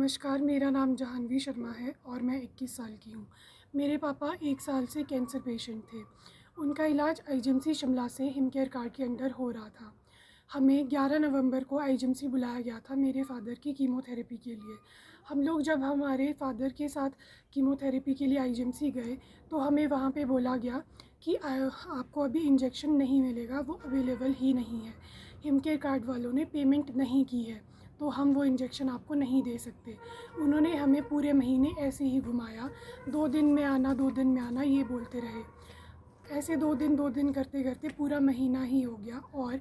नमस्कार, मेरा नाम जाह्नवी शर्मा है और मैं 21 साल की हूँ। मेरे पापा 1 साल से कैंसर पेशेंट थे। उनका इलाज आईजीएमसी शिमला से हिमकेयर कार्ड के अंडर हो रहा था। हमें 11 नवंबर को आईजीएमसी बुलाया गया था मेरे फ़ादर की कीमोथेरेपी के लिए। हम लोग जब हमारे फ़ादर के साथ कीमोथेरेपी के लिए आईजीएमसी गए तो हमें वहाँ पे बोला गया कि आपको अभी इंजेक्शन नहीं मिलेगा, वो अवेलेबल ही नहीं है। हिमकेयर कार्ड वालों ने पेमेंट नहीं की है तो हम वो इंजेक्शन आपको नहीं दे सकते। उन्होंने हमें पूरे महीने ऐसे ही घुमाया, 2 दिन में आना 2 दिन में आना ये बोलते रहे। ऐसे 2 दिन करते करते पूरा महीना ही हो गया और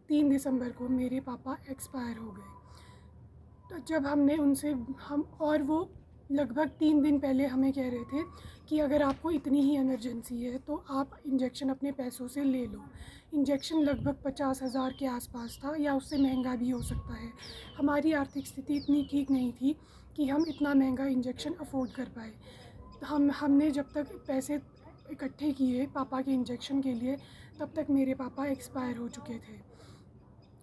3 दिसंबर को मेरे पापा एक्सपायर हो गए। तो जब हमने उनसे हम और वो लगभग 3 दिन पहले हमें कह रहे थे कि अगर आपको इतनी ही इमरजेंसी है तो आप इंजेक्शन अपने पैसों से ले लो। इंजेक्शन लगभग 50,000 के आसपास था या उससे महंगा भी हो सकता है। हमारी आर्थिक स्थिति इतनी ठीक नहीं थी कि हम इतना महंगा इंजेक्शन अफोर्ड कर पाए। हमने जब तक पैसे इकट्ठे किए पापा के इंजेक्शन के लिए, तब तक मेरे पापा एक्सपायर हो चुके थे,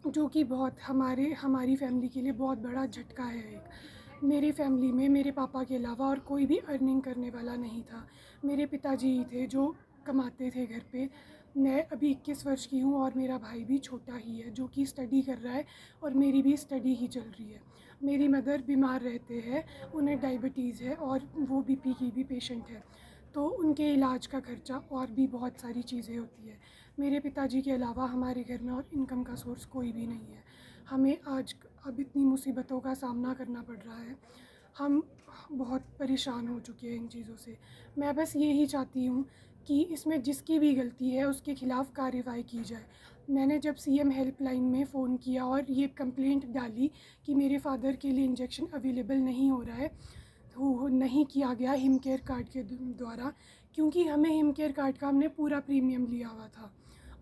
जो कि बहुत हमारी फैमिली के लिए बहुत बड़ा झटका है एक। मेरी फैमिली में मेरे पापा के अलावा और कोई भी अर्निंग करने वाला नहीं था। मेरे पिताजी ही थे जो कमाते थे घर पे। मैं अभी 21 वर्ष की हूँ और मेरा भाई भी छोटा ही है जो कि स्टडी कर रहा है और मेरी भी स्टडी ही चल रही है। मेरी मदर बीमार रहते हैं, उन्हें डायबिटीज़ है और वो बीपी की भी पेशेंट है, तो उनके इलाज का खर्चा और भी बहुत सारी चीज़ें होती है। मेरे पिताजी के अलावा हमारे घर में और इनकम का सोर्स कोई भी नहीं है। हमें आज अब इतनी मुसीबतों का सामना करना पड़ रहा है। हम बहुत परेशान हो चुके हैं इन चीज़ों से। मैं बस यही चाहती हूँ कि इसमें जिसकी भी गलती है उसके ख़िलाफ़ कार्रवाई की जाए। मैंने जब सीएम हेल्पलाइन में फ़ोन किया और ये कंप्लेंट डाली कि मेरे फ़ादर के लिए इंजेक्शन अवेलेबल नहीं हो रहा है, वो नहीं किया गया हिमकेयर कार्ड के द्वारा, क्योंकि हमें हिमकेयर कार्ड का हमने पूरा प्रीमियम लिया हुआ था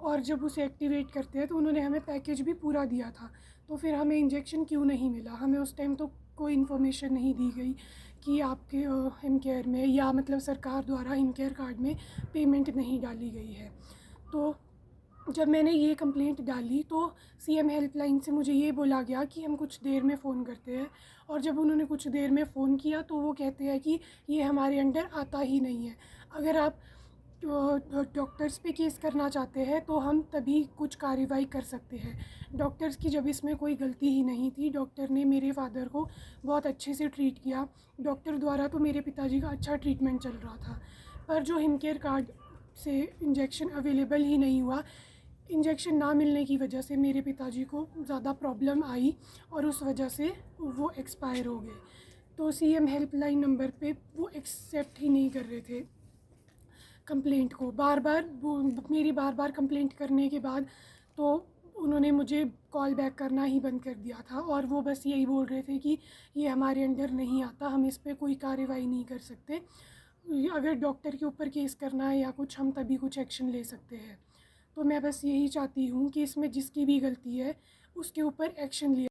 और जब उसे एक्टिवेट करते हैं तो उन्होंने हमें पैकेज भी पूरा दिया था। तो फिर हमें इंजेक्शन क्यों नहीं मिला? हमें उस टाइम तो कोई इन्फॉर्मेशन नहीं दी गई कि आपके हिमकेयर में या मतलब सरकार द्वारा हिमकेयर कार्ड में पेमेंट नहीं डाली गई है। तो जब मैंने ये कंप्लेंट डाली तो सीएम हेल्पलाइन से मुझे ये बोला गया कि हम कुछ देर में फ़ोन करते हैं, और जब उन्होंने कुछ देर में फ़ोन किया तो वो कहते हैं कि ये हमारे अंडर आता ही नहीं है। अगर आप डॉक्टर्स पे केस करना चाहते हैं तो हम तभी कुछ कार्रवाई कर सकते हैं। डॉक्टर्स की जब इसमें कोई गलती ही नहीं थी, डॉक्टर ने मेरे फ़ादर को बहुत अच्छे से ट्रीट किया। डॉक्टर द्वारा तो मेरे पिताजी का अच्छा ट्रीटमेंट चल रहा था, पर जो हिमकेयर कार्ड से इंजेक्शन अवेलेबल ही नहीं हुआ, इंजेक्शन ना मिलने की वजह से मेरे पिताजी को ज़्यादा प्रॉब्लम आई और उस वजह से वो एक्सपायर हो गए। तो सीएम हेल्पलाइन नंबर पे वो एक्सेप्ट ही नहीं कर रहे थे कंप्लेंट को। मेरी बार बार कंप्लेंट करने के बाद तो उन्होंने मुझे कॉल बैक करना ही बंद कर दिया था और वो बस यही बोल रहे थे कि ये हमारे अंडर नहीं आता, हम इस पर कोई कार्रवाई नहीं कर सकते। अगर डॉक्टर के ऊपर केस करना है या कुछ, हम तभी कुछ एक्शन ले सकते हैं। तो मैं बस यही चाहती हूँ कि इसमें जिसकी भी गलती है उसके ऊपर एक्शन लिया